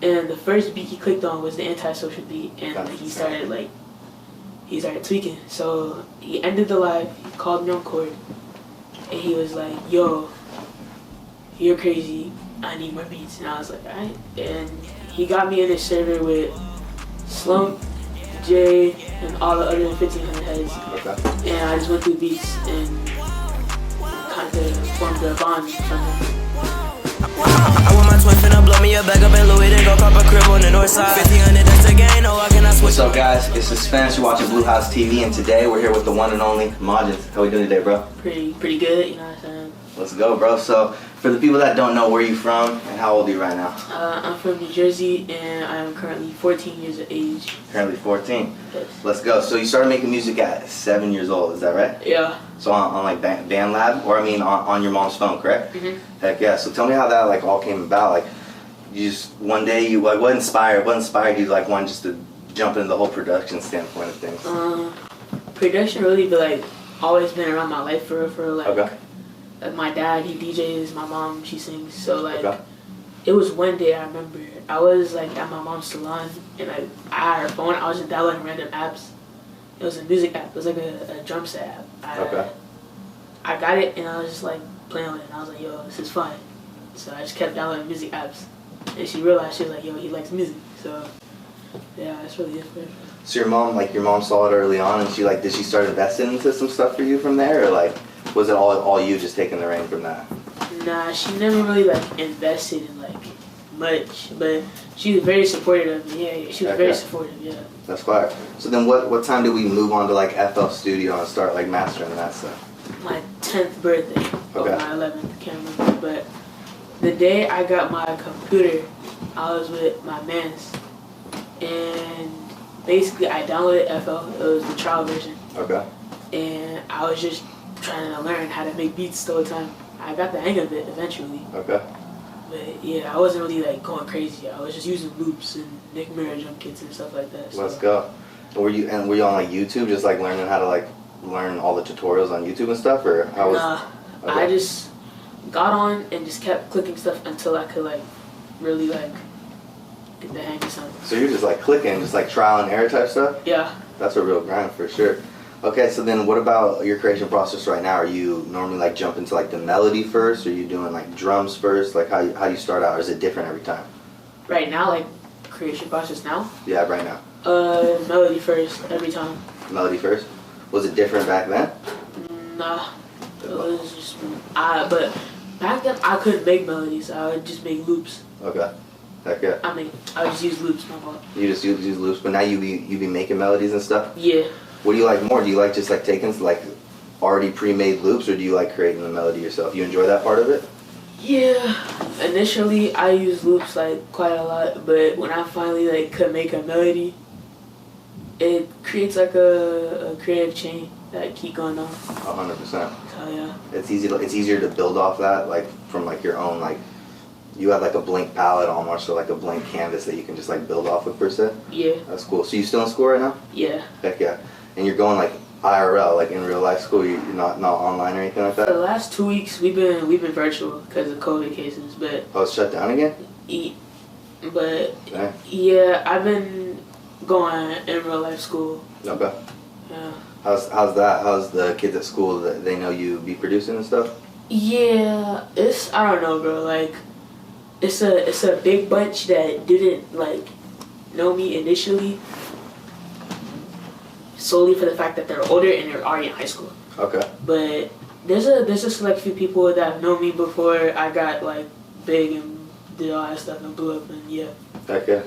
And the first beat he clicked on was the Antisocial beat, and he started tweaking. So he ended the live, he called me on court, and he was like, yo, you're crazy, I need more beats. And I was like, alright. And he got me in a server with Slump, Jay, and all the other 1,500 heads. Okay. And I just went through beats and kind of formed a bond from them. I want my twin finna blow me a bag up in Louis, then go cop a crib on the north side. 1,500, that's the game, no, I cannot switch. What's up, guys? It's Syspence. You're watching Bluehousetv, and today we're here with the one and only Majjins. How we doing today, bro? Pretty good, you know what I'm saying? Let's go, bro. So, for the people that don't know, where you from and how old are you right now? I'm from New Jersey, and I am currently 14 years of age. Currently 14. Yes. Let's go. So you started making music at 7 years old, is that right? Yeah. So on like Band Lab, or I mean on your mom's phone, correct? Mhm. Heck yeah. So tell me how that like all came about. Like, you just one day you like what inspired you like one just to jump into the whole production standpoint of things? Production really be like always been around my life for like. Okay. Like my dad, he DJs, my mom, she sings. So like, Okay. It was one day I remember I was like at my mom's salon, and I had her phone. I was just downloading random apps. It was a music app. It was like a drum set app. I got it, and I was just like playing with it. And I was like, yo, this is fun. So I just kept downloading music apps, and she realized, she was like, yo, he likes music. So yeah, that's really it for her. So your mom saw it early on, and she like did she start investing into some stuff for you from there, or like was it all you just taking the reign from that? Nah, she never really like invested in like much, but she was very supportive of me. Yeah, she was very supportive. Yeah. That's fire. So then, what time did we move on to like FL Studio and start like mastering that stuff? My 10th birthday, or Okay. my 11th, can't remember. But the day I got my computer, I was with my mans, and basically I downloaded FL. It was the trial version. Okay. And I was just trying to learn how to make beats the whole time. I got the hang of it eventually. Okay. But yeah, I wasn't really like going crazy. I was just using loops and Nick Mirror jump kits and stuff like that. So. Let's go. And were you on like YouTube, just like learning how to like learn all the tutorials on YouTube and stuff, or how was? Nah, okay. I just got on and just kept clicking stuff until I could like really like get the hang of something. So you're just like clicking, just like trial and error type stuff? Yeah. That's a real grind for sure. Okay, so then what about your creation process right now? Are you normally like jump into like the melody first, or are you doing like drums first? Like how you start out, or is it different every time? Right now, like creation process now? Yeah, right now. Melody first every time. Melody first? Was it different back then? Nah. It was just but back then I couldn't make melodies. I would just make loops. Okay. Heck yeah. I would just use loops, my fault. You just use loops, but now you be making melodies and stuff? Yeah. What do you like more? Do you like just like taking like already pre-made loops, or do you like creating the melody yourself? You enjoy that part of it? Yeah. Initially, I used loops like quite a lot, but when I finally like could make a melody, it creates like a creative chain that keep going on. 100%. So yeah. It's easier to build off that, like from like your own like. You have like a blank palette almost, or like a blank canvas that you can just like build off with per se. Yeah. That's cool. So you still in school right now? Yeah. Heck yeah. And you're going like IRL, like in real life school. You're not online or anything like that. For the last 2 weeks, we've been virtual because of COVID cases, but. Oh, it's shut down again? But Dang. yeah, I've been going in real life school. Okay. Yeah. How's that? How's the kids at school that they know you be producing and stuff? Yeah, I don't know, bro. Like, it's a big bunch that didn't like know me initially, solely for the fact that they're older and they're already in high school. Okay. But there's a select few people that have known me before I got like big and did all that stuff and blew up, and yeah. Okay.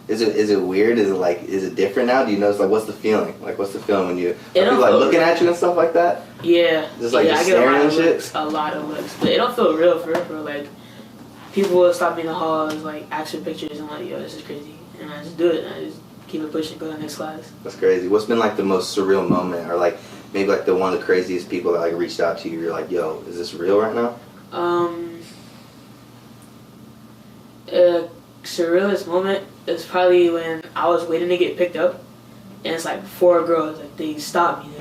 Is it weird? Is it different now? Do you notice like what's the feeling? Like what's the feeling when you are people like looking at you and stuff like that? Yeah. Just like I just get staring and shit. A lot of looks, but it don't feel real for real. Like people will stop me in the hall and like ask for pictures, and I'm like, yo, this is crazy, and I just do it. And I just keep it pushing, go to the next class. That's crazy. What's been like the most surreal moment, or like maybe like the one of the craziest people that like reached out to you? You're like, yo, is this real right now? Surrealist moment is probably when I was waiting to get picked up, and it's like 4 girls. Like they stopped me.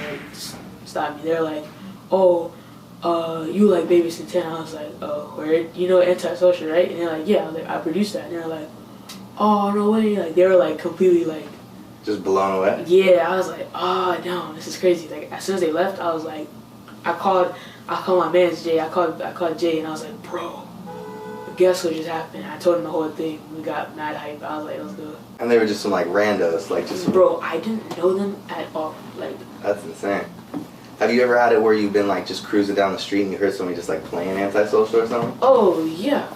They're like, oh, you like BabySantana? I was like, oh, word. You know Antisocial, right? And they're like, yeah. I was like, I produced that. And they're like, oh, no way. Like, they were, like, completely, like... Just blown away? Yeah, I was like, oh, no, this is crazy. Like, as soon as they left, I was like... I called my man's Jay. I called Jay, and I was like, bro, guess what just happened? I told him the whole thing. We got mad hype. I was like, let's go. And they were just some, like, randos, like, just... Bro, I didn't know them at all. Like... That's insane. Have you ever had it where you've been, like, just cruising down the street and you heard somebody just, like, playing Antisocial or something? Oh, yeah.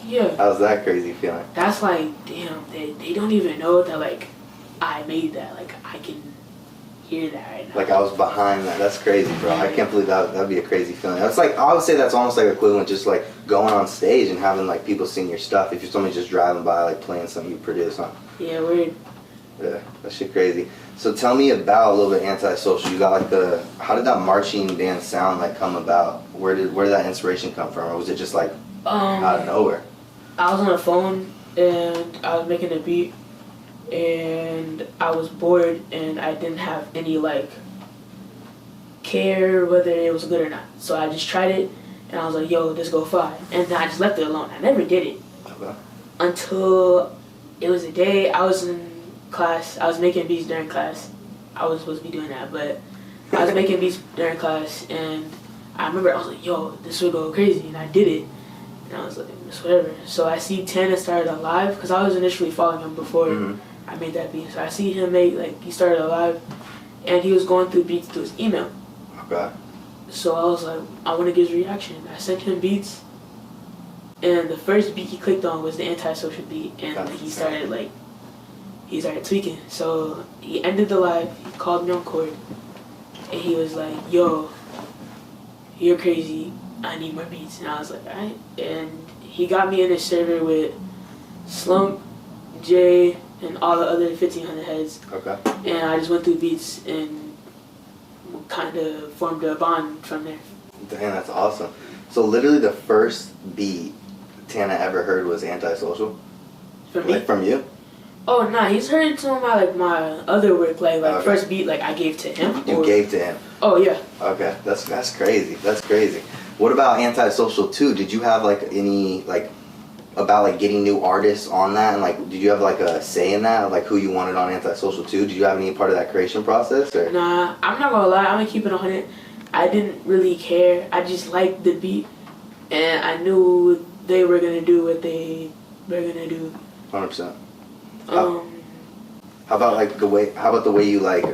Yeah. How's that crazy feeling? That's like, damn, they don't even know that, like, I made that. Like, I can hear that right now. Like, I was behind that. That's crazy, bro. I can't believe that'd be a crazy feeling. That's like, I would say that's almost like equivalent just, like, going on stage and having, like, people sing your stuff. If you're somebody just driving by, like, playing something you produce, huh? Yeah, weird. Yeah, that shit crazy. So tell me about a little bit Antisocial. You got, like, the... How did that marching dance sound, like, come about? Where did that inspiration come from? Or was it just, like, out of nowhere? I was on the phone, and I was making a beat, and I was bored, and I didn't have any, like, care whether it was good or not. So I just tried it, and I was like, yo, this go fine. And I just left it alone. I never did it. Okay. Until it was a day I was in class. I was making beats during class. I was supposed to be doing that, but I was making beats during class, and I remember I was like, yo, this would go crazy, and I did it. And I was like, it's whatever. So I see Tana started a live, because I was initially following him before I made that beat. So I see him he started a live, and he was going through beats through his email. Okay. So I was like, I want to get his reaction. I sent him beats, and the first beat he clicked on was the Antisocial beat, and he started tweaking. So he ended the live, he called me on court, and he was like, yo, you're crazy, I need more beats. And I was like, alright. And he got me in a server with Slump, Jay, and all the other 1,500 heads. Okay. And I just went through beats and kind of formed a bond from there. Damn, that's awesome. So literally the first beat Tana ever heard was Antisocial? From me? Like, from you? Oh, nah, he's heard some of my other work, like okay. First beat, like, I gave to him. You gave to him? Oh, yeah. Okay, that's crazy. That's crazy. What about Antisocial 2? Did you have, like, any, like, about, like, getting new artists on that? And, like, did you have, like, a say in that? Like, who you wanted on Antisocial 2? Did you have any part of that creation process? Or? Nah, I'm not gonna lie, I'm gonna keep it 100. I didn't really care. I just liked the beat, and I knew they were gonna do what they were gonna do. 100%. How about the way you, like,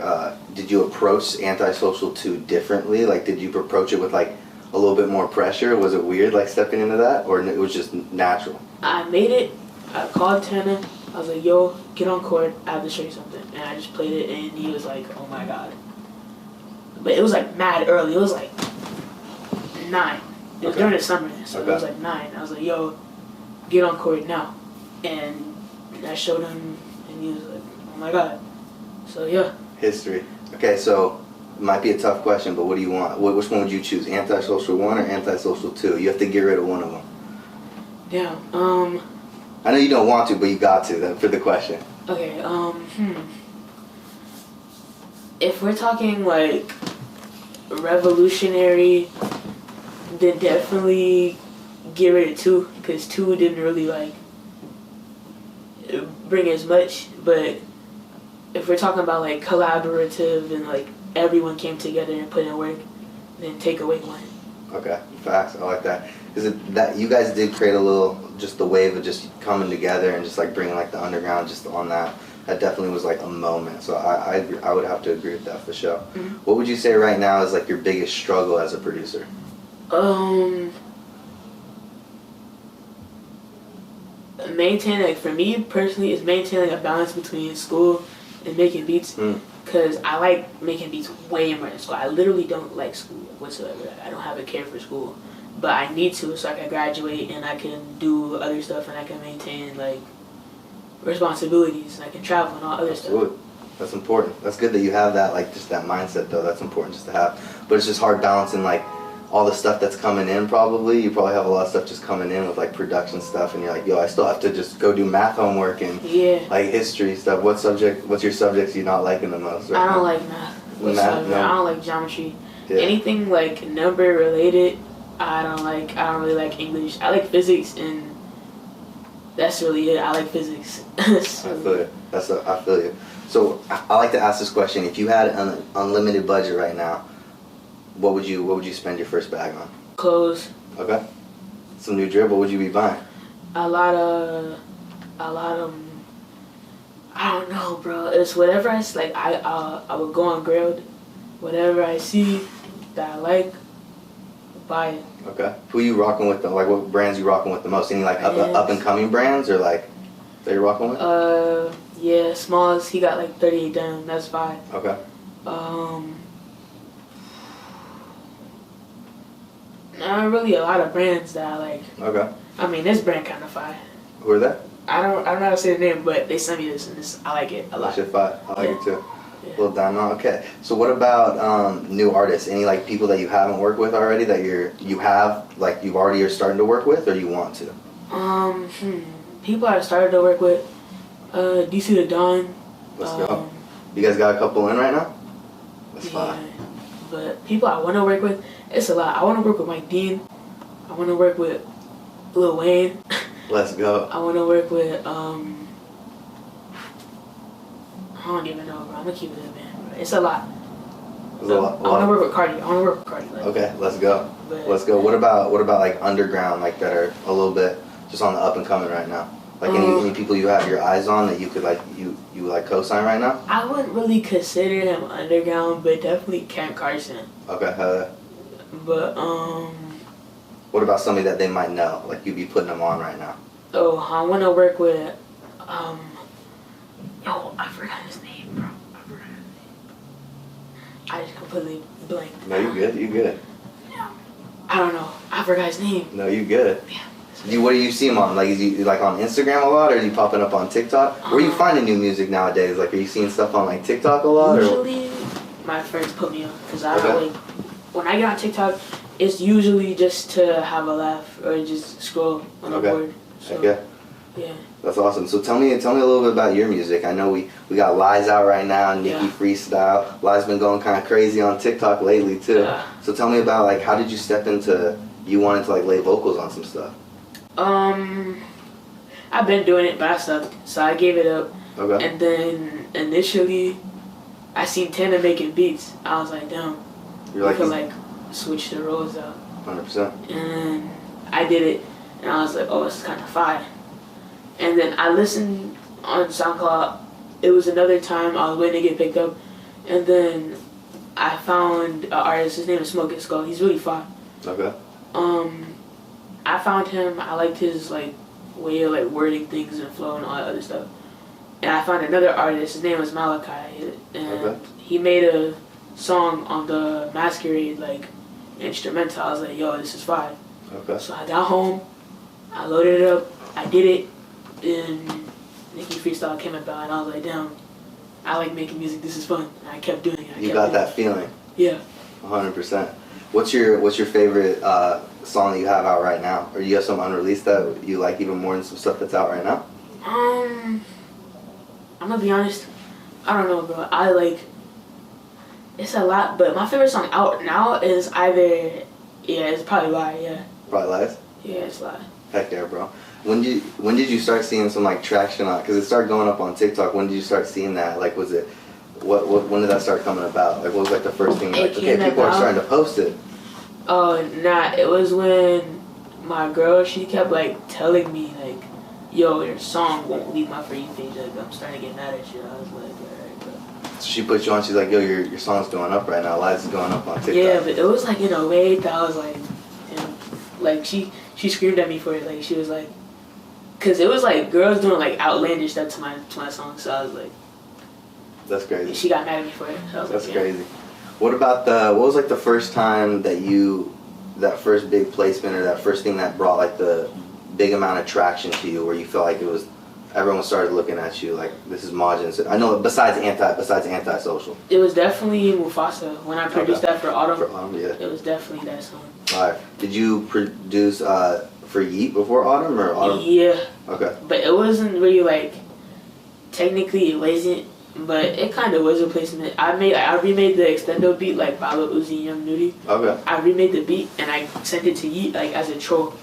did you approach Antisocial 2 differently? Like, did you approach it with, like, a little bit more pressure? Was it weird, like, stepping into that, or it was just natural? I made it. I called Tana. I was like, yo, get on court. I have to show you something. And I just played it, and he was like, oh my god. But it was, like, mad early. It was, like, 9. It was during the summer, so it was, like, 9. I was like, yo, get on court now. And I showed him, and he was like, oh my god. So, yeah. History. Okay, so it might be a tough question, but what do you want? Which one would you choose, Antisocial 1 or Antisocial 2? You have to get rid of one of them. Damn, I know you don't want to, but you got to, for the question. Okay, if we're talking, like, revolutionary, then definitely get rid of 2, because 2 didn't really, like, bring as much. But if we're talking about, like, collaborative and, like, everyone came together and put in work, then take away 1. Okay, facts. I like that. Is it that you guys did create a little, just the wave of just coming together and just, like, bringing, like, the underground just on that? That definitely was, like, a moment. So I would have to agree with that for sure. Mm-hmm. What would you say right now is, like, your biggest struggle as a producer? Maintaining, like, for me personally, is maintaining a balance between school and making beats. Because I like making beats way more than school. I literally don't like school whatsoever. I don't have a care for school. But I need to, so I can graduate and I can do other stuff and I can maintain, like, responsibilities and I can travel and all other stuff. That's important. That's good that you have that, like, just that mindset, though. That's important just to have. But it's just hard balancing, like, all the stuff that's coming in, probably. You probably have a lot of stuff just coming in with, like, production stuff, and you're like, yo, I still have to just go do math homework and, like, history stuff. What's your subjects you're not liking the most right I don't now? like math. No. I don't like geometry. Yeah. Anything, like, number related, I don't really like English. I like physics and that's really it. I like physics. So, I feel you. I feel you. So I like to ask this question: if you had an unlimited budget right now, what would you spend your first bag on? Clothes. Okay. Some new drip. What would you be buying? A lot of. I don't know, bro. It's whatever I like. I would go on Grailed. Whatever I see that I like, buy it. Okay. Who you rocking with? Like, what brands you rocking with the most? Any like up and coming brands or like that you're rocking with? Yeah, Smalls. He got like 38 down. That's fine. Okay. Not really a lot of brands that I like. Okay. I mean, this brand kind of fine. Who are that? I don't know how to say the name, but they sent me this, and this I like it a lot. That shit fire. I like it too. Yeah. Little Diamond. Okay. So what about new artists? Any like people that you haven't worked with already that you already are starting to work with or you want to? People I've started to work with. DC the Dawn. Let's go. You guys got a couple in right now? That's fine. But people I want to work with, it's a lot. I want to work with Mike Dean. I want to work with Lil Wayne. Let's go. I want to work with, I don't even know, bro. I'm going to keep it in, man. Bro. It's a lot. I want to work with Cardi. Like, okay, let's go. But, let's go. What about like underground, like that are a little bit just on the up and coming right now? Like any people you have your eyes on that you could like you like co-sign right now? I wouldn't really consider him underground, but definitely Cam Carson. Okay. But what about somebody that they might know, like you'd be putting them on right now? Oh, I want to work with I forgot his name, bro. I just completely blanked. No, you good. I don't know. I forgot his name. No, you good. Yeah. What do you see him on? Like, is he like on Instagram a lot, or is he popping up on TikTok? Where are you finding new music nowadays? Like, are you seeing stuff on like TikTok a lot? Usually, my friends put me on because I don't like when I get on TikTok. It's usually just to have a laugh or just scroll on the board. So, yeah. That's awesome. So tell me a little bit about your music. I know we got Lies out right now, Nicki Freestyle. Lies been going kind of crazy on TikTok lately too. Yeah. So tell me about like how did you step into you wanted to like lay vocals on some stuff? I've been doing it, but I sucked, so I gave it up. Okay. And then initially, I seen Tana making beats. I was like, damn, we could like switch the roles out. 100%. And I did it, and I was like, oh, this is kind of fire. And then I listened on SoundCloud. It was another time I was waiting to get picked up, and then I found an artist. His name is Smoke It Skull. He's really fire. Okay. I found him. I liked his like way of like wording things and flow and all that other stuff. And I found another artist. His name was Malachi, and he made a song on the Masquerade like instrumental. I was like, yo, this is fire. Okay. So I got home. I loaded it up. I did it. And Nicki Freestyle came about, and I was like, damn, I like making music. This is fun. And I kept doing it. You got that feeling. Yeah. 100%. What's your favorite song that you have out right now, or you have some unreleased that you like even more than some stuff that's out right now? I'm gonna be honest. I don't know, bro. I like. It's a lot, but my favorite song out now is either it's probably Lie. Yeah. Probably Lies. Yeah, it's Lie. Heck yeah, bro. When did you start seeing some like traction on? Because it started going up on TikTok. When did you start seeing that? Like, was it when did that start coming about? Like, what was like the first thing? Like, okay, people are starting to post it. Oh, nah. It was when my girl, she kept like telling me like, yo, your song won't leave my For You page. Like, I'm starting to get mad at you. I was like, alright, bro. So she put you on. She's like, yo, your song's going up right now. Lies is going up on TikTok. Yeah, but it was like in a way that I was like, like she screamed at me for it. Like she was like, cause it was like girls doing like outlandish stuff to my song. So I was like, that's crazy. She got mad at me for it. So I was that's like, crazy. What was like the first time that first big placement or that first thing that brought like the big amount of traction to you, where you felt like everyone started looking at you like, this is Majjins. I know besides Antisocial. It was definitely Mufasa when I produced that for Autumn. For Autumn, yeah. It was definitely that song. Alright. Did you produce for Yeat before Autumn or Autumn? Yeah. Okay. But it wasn't really like, technically it wasn't, but it kind of was a placement. I remade the extendo beat like Baba Uzi Young Nudie. Okay. I remade the beat and I sent it to Yeat like as a troll.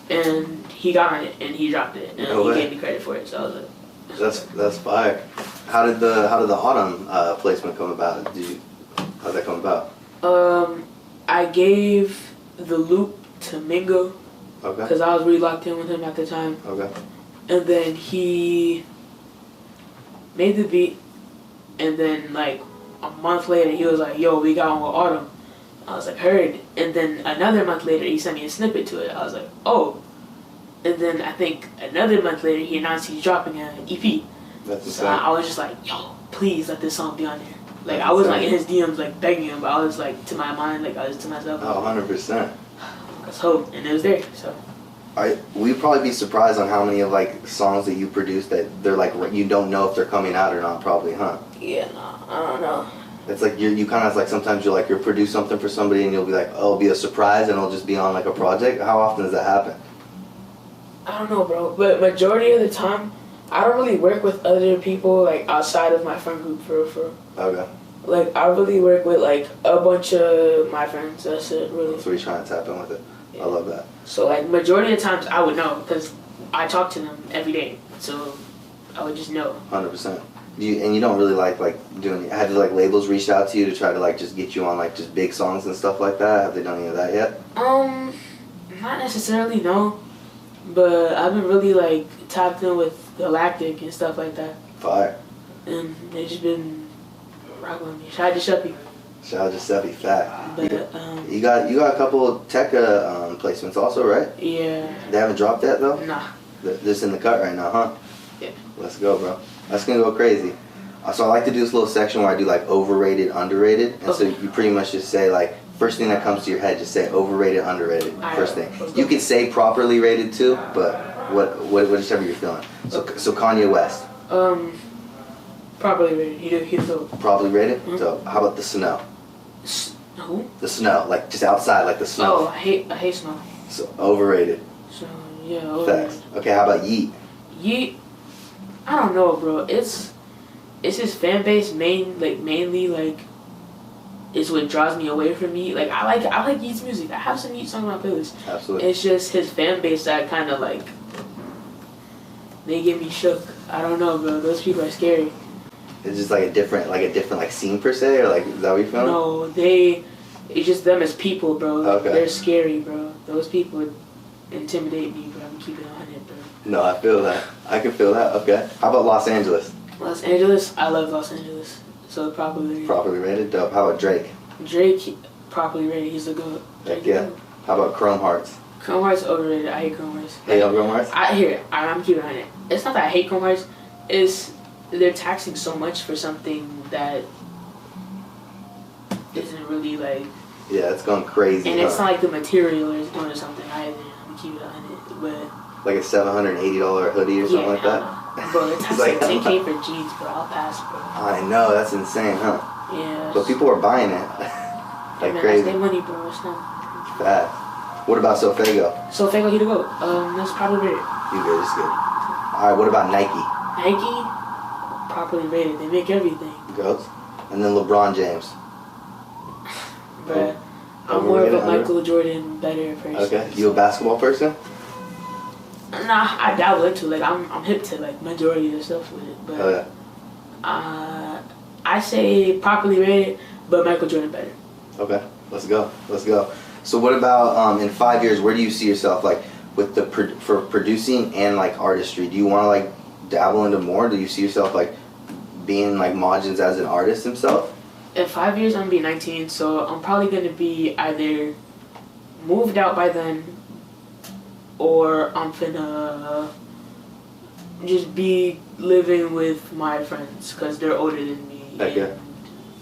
and he got on it and he dropped it and he gave me credit for it. So I was like, that's fire. How did the Autumn placement come about? How'd that come about? I gave the loop to Mingo. Okay. Because I was really locked in with him at the time. Okay. And then he made the beat, and then like a month later he was like, "Yo, we got one with Autumn." I was like, "Heard." And then another month later he sent me a snippet to it. I was like, "Oh." And then I think another month later he announced he's dropping an EP. That's so I was just like, "Yo, please let this song be on there." Like I was like in his DMs like begging him, but I was like to my mind, like I was to myself. Oh, 100%. Let's hope, and it was there. So. We'd probably be surprised on how many of like songs that you produce that they're like you don't know if they're coming out or not, probably, huh? Yeah, no, I don't know. It's like you kind of like sometimes you'll produce something for somebody and you'll be like, oh, it'll be a surprise and it'll just be on like a project. How often does that happen? I don't know, bro. But majority of the time, I don't really work with other people like outside of my friend group for real. Okay. Like I really work with like a bunch of my friends. That's it, really. That's what you're trying to tap in with it. Yeah. I love that. So like majority of the times I would know because I talk to them every day, so I would just know. 100%. You don't really like doing? Have like labels reached out to you to try to like just get you on like just big songs and stuff like that? Have they done any of that yet? Not necessarily, no. But I've been really like tapped in with Galactic and stuff like that. Fire. And they just been rocking with me. Shout out to Shuppy. Shout out to Shuppy, fat. But you got a couple of tecca placements also, right? Yeah. They haven't dropped that though? Nah. They're just in the cut right now, huh? Yeah. Let's go, bro. That's gonna go crazy. So I like to do this little section where I do like overrated, underrated, and so you pretty much just say like first thing that comes to your head, just say overrated, underrated. First thing. You could say properly rated too, but whichever you're feeling. So Kanye West. Properly rated. He's dope. Properly rated. Mm-hmm. So how about the snow? Who? The snow, like just outside, like the snow. Oh, I hate snow. So overrated. So yeah, overrated. Facts. Okay, how about Yeat? Yeat, I don't know, bro. It's his fan base mainly like it's what draws me away from Yeat. Like I like Yeat's music. I have some Yeat songs on my playlist. Absolutely. It's just his fan base that kind of like they get me shook. I don't know, bro. Those people are scary. It's just like a different like scene per se, or like is that what you're feeling? No, it's just them as people, bro. Okay. They're scary, bro. Those people intimidate me, bro. I'm keeping it 100, bro. No, I feel that. I can feel that. Okay. How about Los Angeles? Los Angeles, I love Los Angeles. So properly rated. Properly rated, dope. How about Drake? Drake, properly rated. He's a good. Heck yeah. How about Chrome Hearts? Chrome Hearts overrated. I hate Chrome Hearts. Hate on Chrome Hearts? I'm keeping it 100. It's not that I hate Chrome Hearts. It's they're taxing so much for something that isn't really like. Yeah, it's going crazy. And it's not like the material is doing something either. I'm keeping it 100, but. Like a $780 hoodie or something like that. Bro, they're taxing 10K for jeans, bro. I'll pass, bro. I know, that's insane, huh? Yeah. But people are buying it. Like man, crazy. That's their money, bro. It's not. Bad. What about Sofego? Sofego, he the GOAT. That's probably rated. You good? It's good. All right. What about Nike? Nike, properly rated. They make everything. Goats. And then LeBron James. Bruh, I'm more of a Michael Jordan better person. Okay. You a basketball person? Nah, I dabble into like I'm hip to like majority of the stuff with it, but Oh yeah. I say properly rated, but Michael Jordan better. Okay. Let's go. So what about in 5 years? Where do you see yourself like with for producing and like artistry? Do you want to like dabble into more? Do you see yourself like being like Majjins as an artist himself? In 5 years, I'm gonna be 19, so I'm probably gonna be either moved out by then, or I'm finna just be living with my friends because they're older than me. Heck yeah.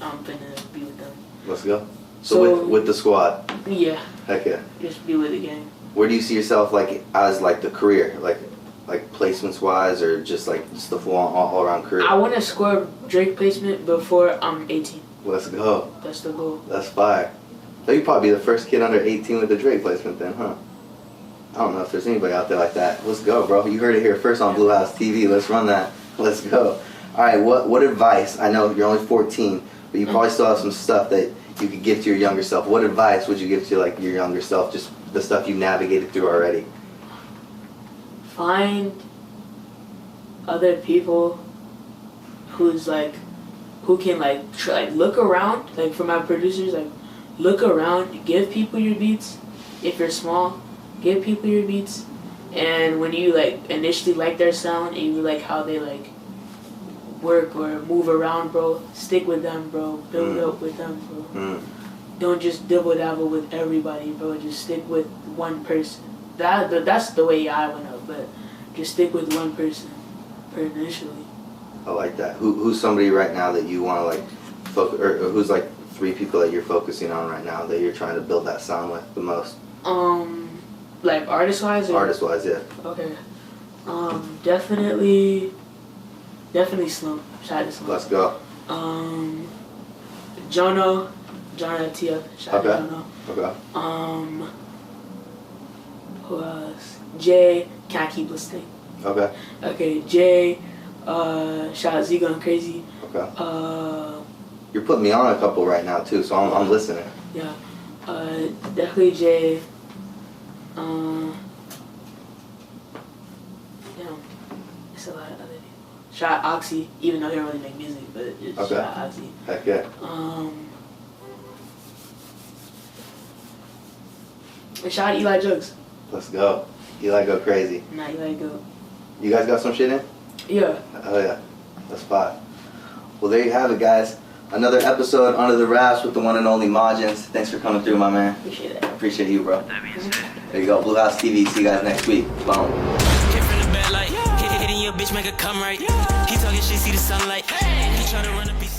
I'm finna be with them. Let's go. So with the squad. Yeah. Heck yeah. Just be with the gang. Where do you see yourself like as like the career, like placements wise, or just the full all around career? I want to score Drake placement before I'm 18. Let's go. That's the goal. That's fire. So you'd probably be the first kid under 18 with the Drake placement then, huh? I don't know if there's anybody out there like that. Let's go, bro. You heard it here first on Bluehousetv. Let's run that. Let's go. All right. What advice? I know you're only 14, but you probably still have some stuff that you could give to your younger self. What advice would you give to like your younger self? Just the stuff you navigated through already. find other people who's like, who can like look around, like for my producers, like look around, give people your beats. If you're small, give people your beats, and when you like initially like their sound and you like how they like work or move around, bro, stick with them, bro. Build up with them, bro. Don't just dibble dabble with everybody, bro. Just stick with one person. That's the way I went up, but just stick with one person initially. I like that. Who's somebody right now that you want to like focus, or who's like 3 people that you're focusing on right now that you're trying to build that sound with the most? Like artist wise. Artist wise, yeah. Okay. Definitely Slump. Shout out to Slump. Let's go. Jono TF. Shout out to Jono. Okay. Who else? Jay. Can't keep listening. Okay. Okay. Jay. Shout out Z Going Crazy. Okay. You're putting me on a couple right now too, so I'm listening. Yeah. Definitely Jay. It's a lot of other people. Shout out Oxy, even though he don't really make music, but it's okay. Shout out Oxy. Heck yeah. And shout out Eli Jugs. Let's go. Eli go crazy. Nah, Eli go. You guys got some shit in? Yeah. Oh yeah. That's fine. Well, there you have it, guys. Another episode Under the Wraps with the one and only Majjins. Thanks for coming through, my man. Appreciate it. Appreciate you, bro. There you go. Bluehousetv. See you guys next week. Boom. Hitting your bitch, make her come right. He talking shit, see the sunlight. He try to run a piece.